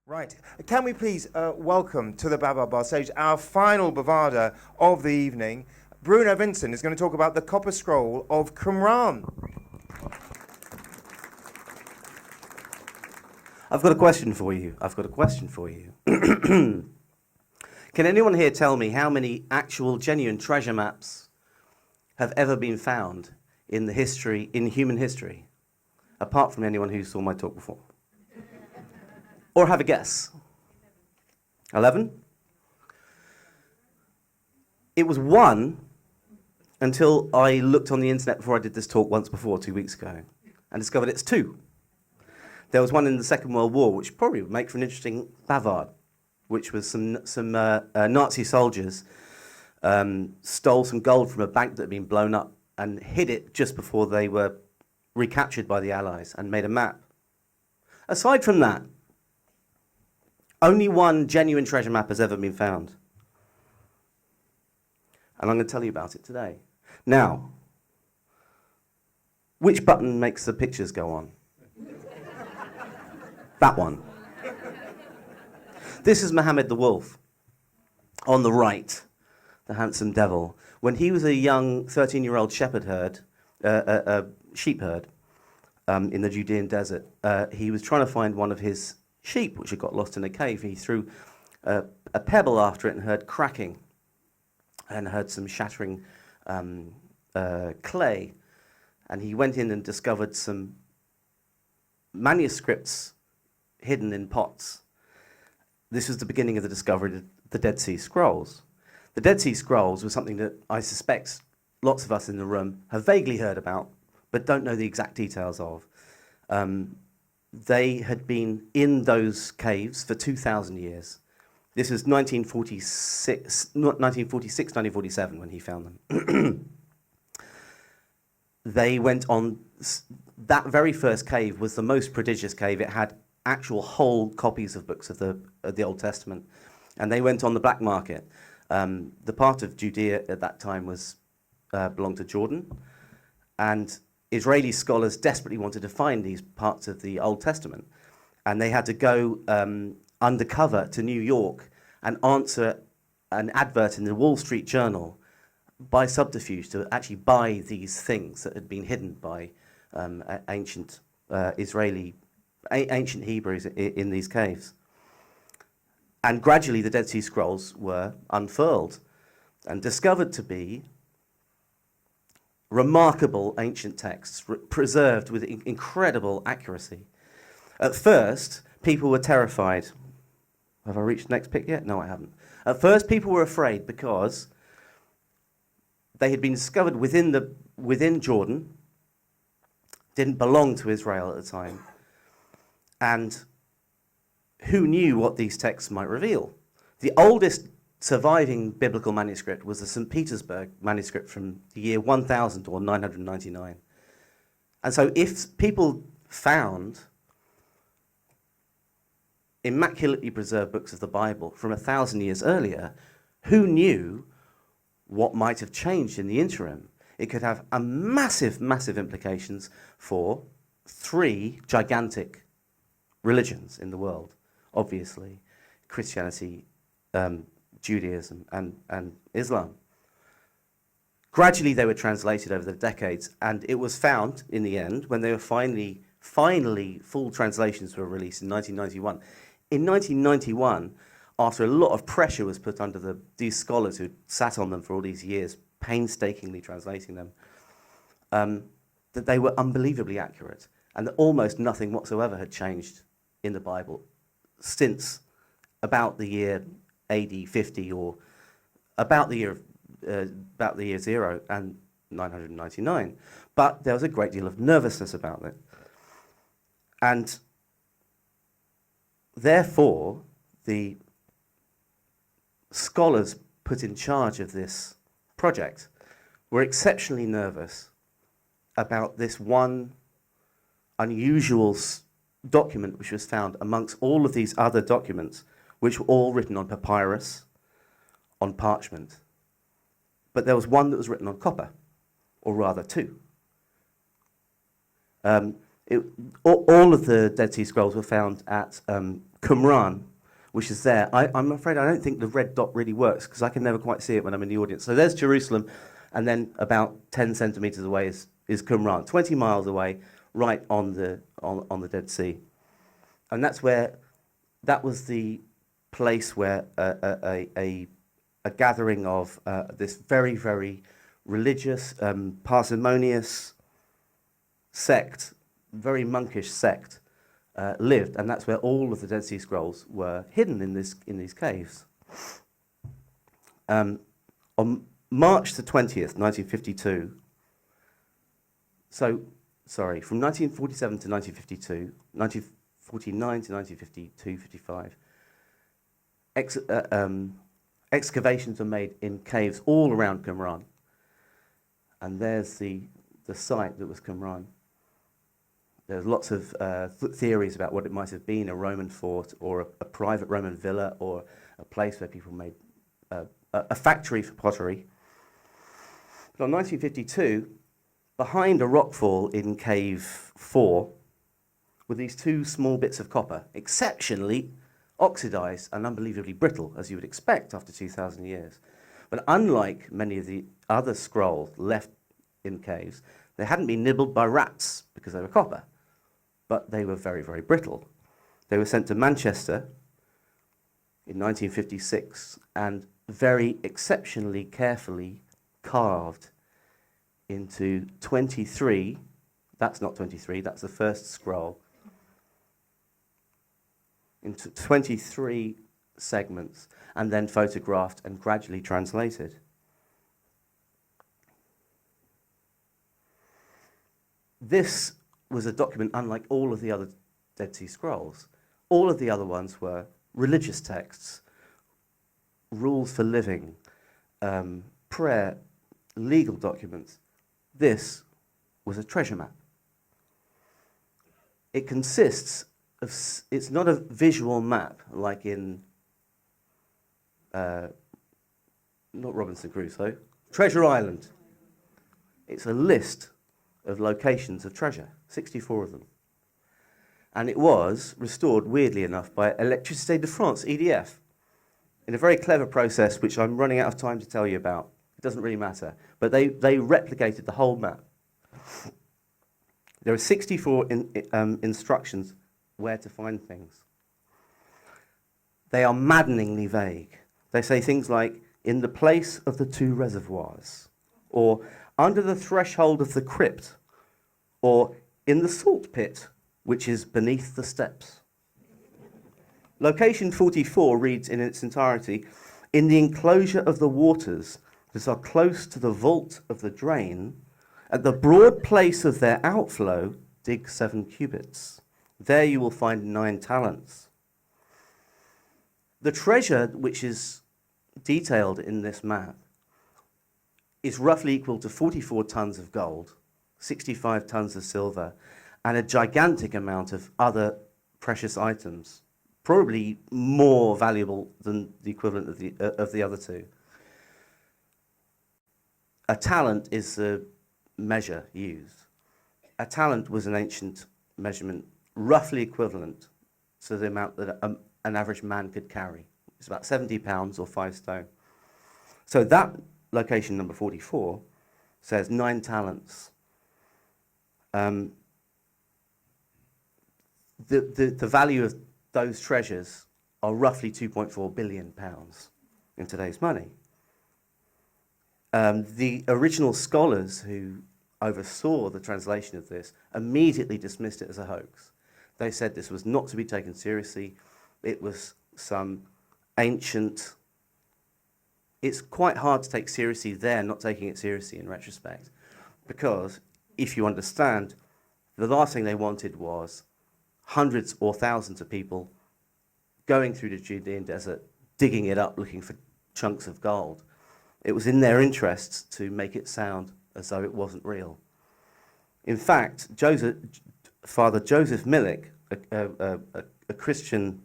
Right. Can we please welcome to the Bavard Bar stage our final Bavada of the evening. Bruno Vincent is going to talk about the Copper Scroll of Qumran. I've got a question for you. Can anyone here tell me how many actual genuine treasure maps have ever been found in human history, apart from anyone who saw my talk before? Or have a guess? 11? It was one until I looked on the internet before I did this talk once before, 2 weeks ago, and discovered it's two. There was one in the Second World War, which probably would make for an interesting bavard, which was some Nazi soldiers stole some gold from a bank that had been blown up and hid it just before they were recaptured by the Allies and made a map. Aside from that, only one genuine treasure map has ever been found. And I'm going to tell you about it today. Now, which button makes the pictures go on? That one. This is Mohammed the Wolf. On the right, the handsome devil. When he was a young 13-year-old sheep herd in the Judean desert, he was trying to find one of his sheep, which had got lost in a cave. He threw a pebble after it and heard cracking and heard some shattering clay. And he went in and discovered some manuscripts hidden in pots. This was the beginning of the discovery of the Dead Sea Scrolls. The Dead Sea Scrolls was something that I suspect lots of us in the room have vaguely heard about, but don't know the exact details of. They had been in those caves for 2,000 years. This was 1947 when he found them. They went on, that very first cave was the most prodigious cave. It had actual whole copies of books of the Old Testament. And they went on the black market. The part of Judea at that time belonged to Jordan. And Israeli scholars desperately wanted to find these parts of the Old Testament. And they had to go undercover to New York and answer an advert in the Wall Street Journal by subterfuge to actually buy these things that had been hidden by ancient Hebrews in these caves. And gradually the Dead Sea Scrolls were unfurled and discovered to be remarkable ancient texts preserved with incredible accuracy. At first, people were terrified. Have I reached the next pic yet? No, I haven't. At first, people were afraid because they had been discovered within Jordan, didn't belong to Israel at the time, and who knew what these texts might reveal? The oldest surviving biblical manuscript was the St. Petersburg manuscript from the year 1000 or 999. And so if people found immaculately preserved books of the Bible from 1,000 years earlier, who knew what might have changed in the interim? It could have a massive, massive implications for 3 gigantic religions in the world. Obviously, Christianity, Judaism, and Islam. Gradually, they were translated over the decades, and it was found in the end when they were finally full translations were released in 1991. In 1991, after a lot of pressure was put under these scholars who sat on them for all these years, painstakingly translating them, that they were unbelievably accurate, and that almost nothing whatsoever had changed in the Bible since about the year AD 50 or about the year 0 and 999. But there was a great deal of nervousness about it. And therefore, the scholars put in charge of this project were exceptionally nervous about this one unusual document which was found amongst all of these other documents, which were all written on papyrus, on parchment. But there was one that was written on copper, or rather 2. All of the Dead Sea Scrolls were found at Qumran, which is there. I'm afraid I don't think the red dot really works because I can never quite see it when I'm in the audience. So there's Jerusalem, and then about 10 centimeters away is Qumran, 20 miles away, right on the Dead Sea. And that was the place where a gathering of this very, very religious, parsimonious sect, very monkish sect, lived, and that's where all of the Dead Sea Scrolls were hidden in these caves. On March the 20th, 1952. From 1947 to 1952, 1949 to 1952, 55. Excavations were made in caves all around Qumran, and there's the site that was Qumran. There's lots of theories about what it might have been, a Roman fort or a private Roman villa or a place where people made a factory for pottery. But in 1952, behind a rockfall in Cave 4 were these two small bits of copper, exceptionally oxidized and unbelievably brittle, as you would expect after 2,000 years. But unlike many of the other scrolls left in caves, they hadn't been nibbled by rats because they were copper, but they were very, very brittle. They were sent to Manchester in 1956 and very exceptionally carefully carved into 23, that's not 23, that's the first scroll, into 23 segments, and then photographed and gradually translated. This was a document unlike all of the other Dead Sea Scrolls. All of the other ones were religious texts, rules for living, prayer, legal documents. This was a treasure map. It consists of, it's not a visual map like in, not Robinson Crusoe, Treasure Island. It's a list of locations of treasure, 64 of them. And it was restored, weirdly enough, by Électricité de France, EDF, in a very clever process which I'm running out of time to tell you about. It doesn't really matter. But they replicated the whole map. There are 64 instructions where to find things. They are maddeningly vague. They say things like, in the place of the two reservoirs, or under the threshold of the crypt, or in the salt pit, which is beneath the steps. Location 44 reads in its entirety, in the enclosure of the waters that are close to the vault of the drain, at the broad place of their outflow, dig 7 cubits. There you will find 9 talents. The treasure which is detailed in this map is roughly equal to 44 tons of gold, 65 tons of silver, and a gigantic amount of other precious items, probably more valuable than the equivalent of the other two. A talent is the measure used. A talent was an ancient measurement roughly equivalent to the amount that an average man could carry. It's about 70 pounds or 5 stone. So that location number 44 says 9 talents. The value of those treasures are roughly 2.4 billion pounds in today's money. The original scholars who oversaw the translation of this immediately dismissed it as a hoax. They said this was not to be taken seriously. It was some ancient... It's quite hard to take seriously there, not taking it seriously in retrospect, because if you understand, the last thing they wanted was hundreds or thousands of people going through the Judean desert, digging it up, looking for chunks of gold. It was in their interests to make it sound as though it wasn't real. In fact, Father Joseph Millick, a Christian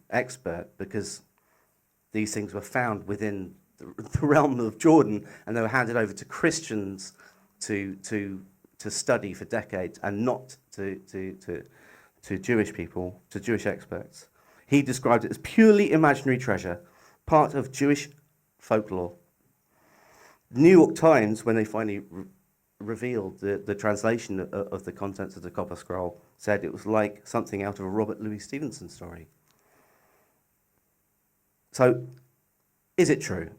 expert, because these things were found within the realm of Jordan, and they were handed over to Christians to study for decades, and not to to Jewish people, to Jewish experts. He described it as purely imaginary treasure, part of Jewish folklore. The New York Times, when they finally revealed the translation of the contents of the Copper Scroll, said it was like something out of a Robert Louis Stevenson story. So, is it true?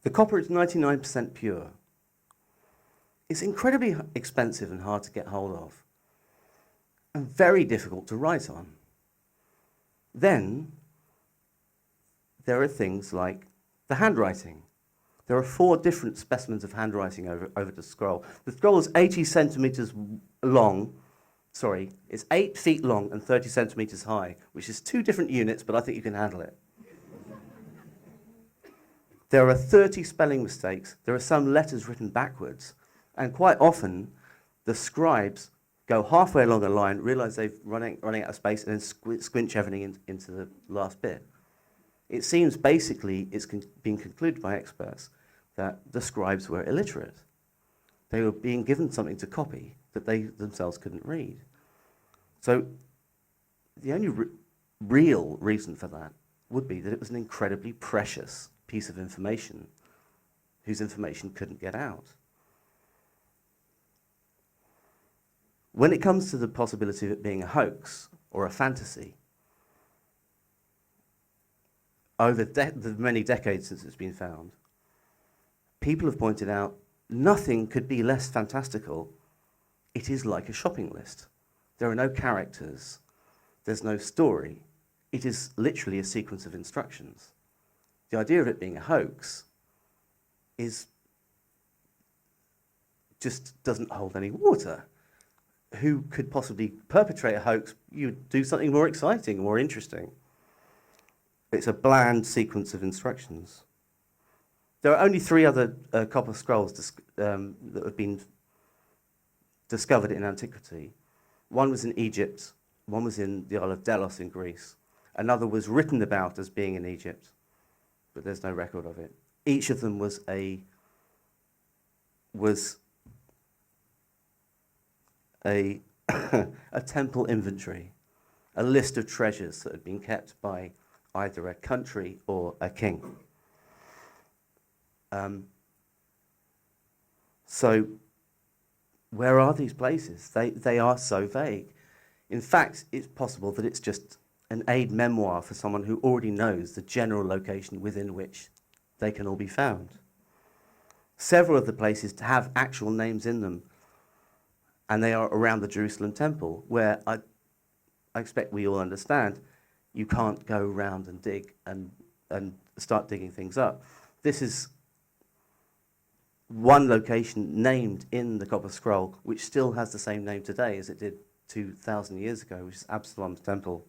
The copper is 99% pure. It's incredibly expensive and hard to get hold of, and very difficult to write on. Then, there are things like the handwriting. There are 4 different specimens of handwriting over the scroll. The scroll is 80 centimeters long. Sorry, it's 8 feet long and 30 centimeters high, which is 2 different units, but I think you can handle it. There are 30 spelling mistakes. There are some letters written backwards. And quite often, the scribes go halfway along a line, realize they've running out of space, and then squinch everything into the last bit. It seems basically it's been concluded by experts that the scribes were illiterate. They were being given something to copy that they themselves couldn't read. So the only real reason for that would be that it was an incredibly precious piece of information whose information couldn't get out. When it comes to the possibility of it being a hoax or a fantasy, over the many decades since it's been found, people have pointed out nothing could be less fantastical. It is like a shopping list. There are no characters. There's no story. It is literally a sequence of instructions. The idea of it being a hoax just doesn't hold any water. Who could possibly perpetrate a hoax? You'd do something more exciting, more interesting. It's a bland sequence of instructions. There are only 3 other copper scrolls that have been discovered in antiquity. One was in Egypt, one was in the Isle of Delos in Greece. Another was written about as being in Egypt, but there's no record of it. Each of them was a temple inventory, a list of treasures that had been kept by either a country or a king. So where are these places? They are so vague. In fact, it's possible that it's just an aid memoir for someone who already knows the general location within which they can all be found. Several of the places have actual names in them, and they are around the Jerusalem temple, where I expect we all understand you can't go around and dig and start digging things up. This is one location named in the Copper Scroll, which still has the same name today as it did 2,000 years ago, which is Absalom's temple.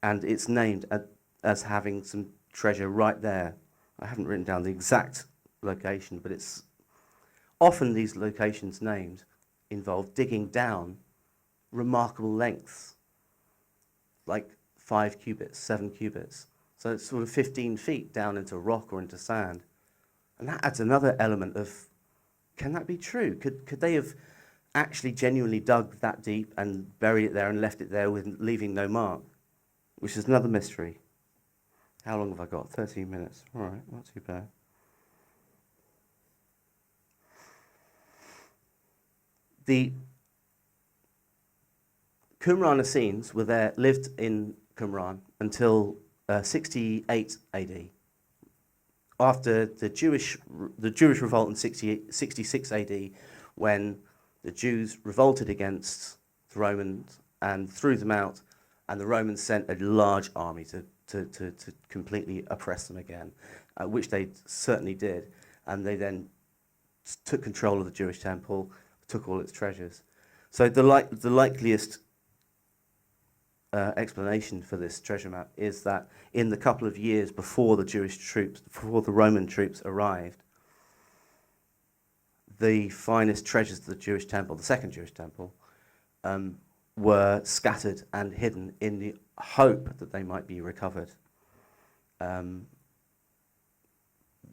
And it's named as having some treasure right there. I haven't written down the exact location, but it's often these locations named involve digging down remarkable lengths, like 5 cubits, 7 cubits. So it's sort of 15 feet down into rock or into sand. And that adds another element of, can that be true? Could they have actually genuinely dug that deep and buried it there and left it there with leaving no mark? Which is another mystery. How long have I got? 13 minutes. All right, not too bad. The Qumran Essenes lived in Qumran until 68 AD. After the Jewish revolt in 66 AD, when the Jews revolted against the Romans and threw them out, and the Romans sent a large army to completely oppress them again, which they certainly did. And they then took control of the Jewish temple, took all its treasures. So the likeliest explanation for this treasure map is that in the couple of years before the Roman troops arrived, the finest treasures of the Jewish temple, the second Jewish temple, were scattered and hidden in the hope that they might be recovered.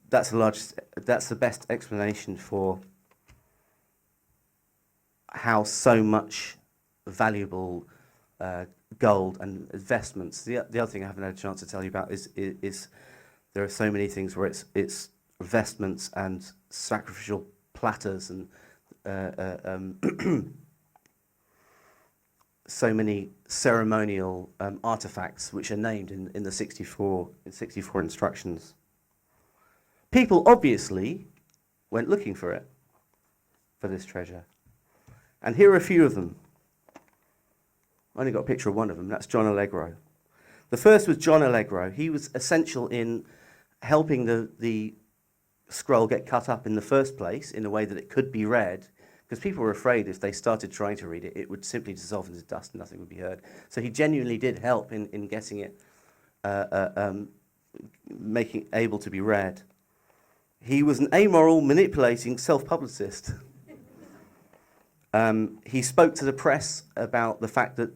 That's the best explanation for how so much valuable gold and vestments. The other thing I haven't had a chance to tell you about is there are so many things where it's vestments and sacrificial platters and so many ceremonial artifacts which are named in the 64 instructions. People obviously went looking for it, for this treasure. And here are a few of them. I only got a picture of one of them. That's John Allegro. The first was John Allegro. He was essential in helping the scroll get cut up in the first place in a way that it could be read, because people were afraid if they started trying to read it, it would simply dissolve into dust and nothing would be heard. So he genuinely did help in getting it making able to be read. He was an amoral, manipulating self-publicist. He spoke to the press about the fact that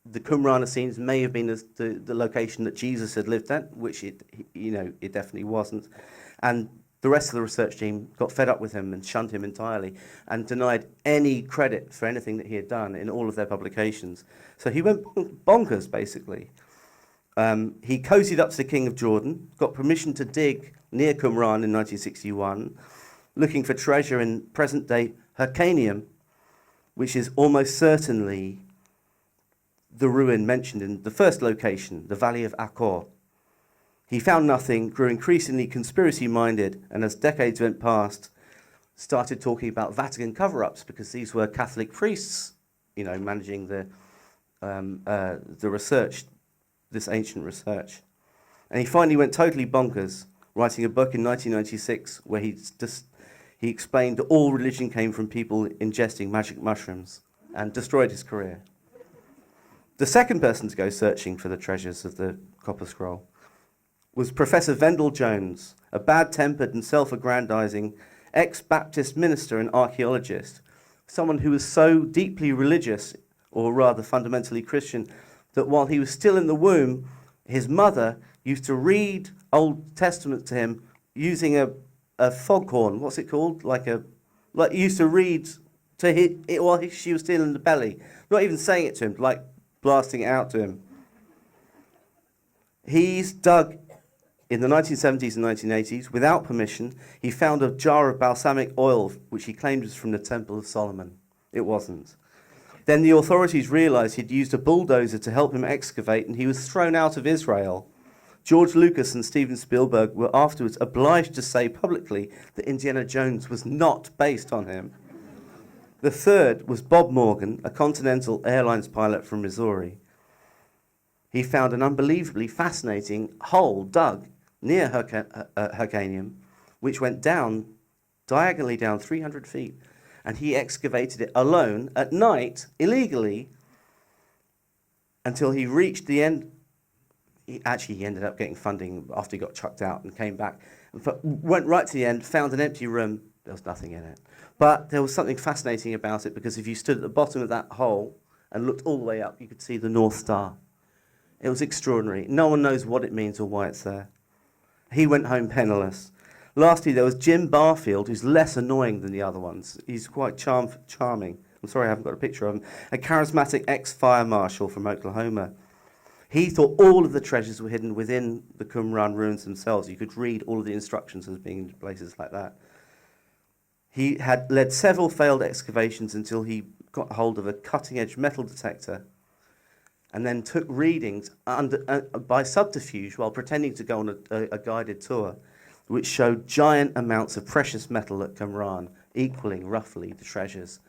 the Qumran Essenes may have been the location that Jesus had lived at, which it definitely wasn't. And the rest of the research team got fed up with him and shunned him entirely and denied any credit for anything that he had done in all of their publications. So he went bonkers, basically. He cozied up to the King of Jordan, got permission to dig near Qumran in 1961, looking for treasure in present-day Hyrcanium, which is almost certainly the ruin mentioned in the first location, the Valley of Achor. He found nothing, grew increasingly conspiracy-minded, and as decades went past, started talking about Vatican cover-ups, because these were Catholic priests, managing the research, this ancient research. And he finally went totally bonkers, writing a book in 1996 where he explained that all religion came from people ingesting magic mushrooms and destroyed his career. The second person to go searching for the treasures of the Copper Scroll was Professor Vendell Jones, a bad-tempered and self-aggrandizing ex-Baptist minister and archaeologist, someone who was so deeply religious, or rather fundamentally Christian, that while he was still in the womb, his mother used to read Old Testament to him using a foghorn. What's it called? Like used to read to it while she was still in the belly. Not even saying it to him, like blasting it out to him. He's dug in the 1970s and 1980s, without permission. He found a jar of balsamic oil, which he claimed was from the Temple of Solomon. It wasn't. Then the authorities realized he'd used a bulldozer to help him excavate, and he was thrown out of Israel. George Lucas and Steven Spielberg were afterwards obliged to say publicly that Indiana Jones was not based on him. The third was Bob Morgan, a Continental Airlines pilot from Missouri. He found an unbelievably fascinating hole dug near Hyrcanium, which went diagonally down 300 feet. And he excavated it alone at night, illegally, until he reached the end. He ended up getting funding after he got chucked out and came back. Went right to the end, found an empty room. There was nothing in it. But there was something fascinating about it, because if you stood at the bottom of that hole and looked all the way up, you could see the North Star. It was extraordinary. No one knows what it means or why it's there. He went home penniless. Lastly, there was Jim Barfield, who's less annoying than the other ones. He's quite charming. I'm sorry I haven't got a picture of him. A charismatic ex-fire marshal from Oklahoma. He thought all of the treasures were hidden within the Qumran ruins themselves. You could read all of the instructions as being in places like that. He had led several failed excavations until he got hold of a cutting-edge metal detector, and then took readings by subterfuge while pretending to go on a guided tour, which showed giant amounts of precious metal at Qumran, equaling roughly the treasures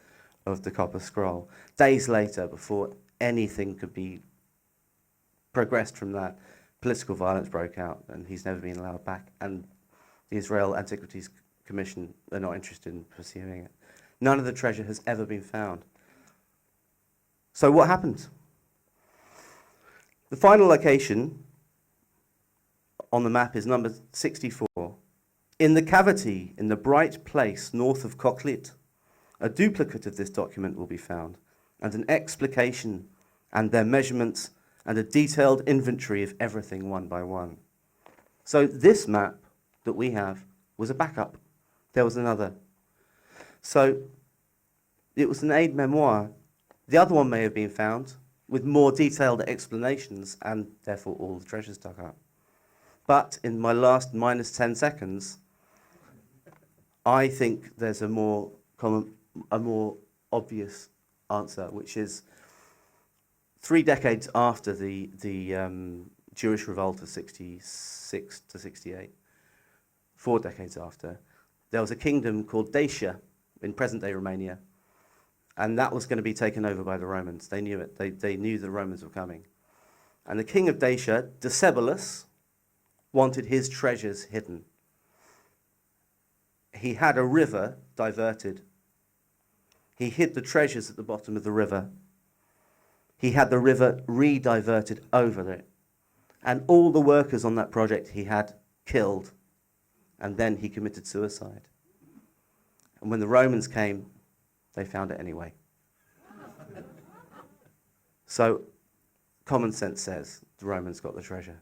of the Copper Scroll. Days later, before anything could be progressed from that, political violence broke out, and he's never been allowed back, and the Israel Antiquities Commission are not interested in pursuing it. None of the treasure has ever been found. So what happened? The final location on the map is number 64. In the cavity in the bright place north of Koklit, a duplicate of this document will be found, and an explication and their measurements and a detailed inventory of everything one by one. So this map that we have was a backup. There was another. So it was an aide-memoire The other one may have been found with more detailed explanations and therefore all the treasures dug up. But in my last minus 10 seconds, I think there's a more obvious answer, which is 3 decades after the Jewish revolt of 66 to 68, 4 decades after, there was a kingdom called Dacia in present-day Romania, and that was going to be taken over by the Romans. They knew it. They knew the Romans were coming. And the king of Dacia, Decebalus, wanted his treasures hidden. He had a river diverted. He hid the treasures at the bottom of the river. He had the river re-diverted over it. And all the workers on that project he had killed. And then he committed suicide. And when the Romans came, they found it anyway. So, common sense says the Romans got the treasure.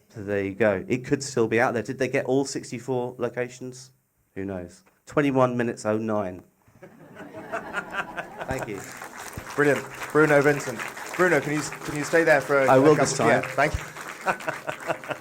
So there you go. It could still be out there. Did they get all 64 locations? Who knows? 21 minutes 09. Thank you. Brilliant. Bruno, Vincent. Bruno, can you stay there for I will this time. Yeah, thank you.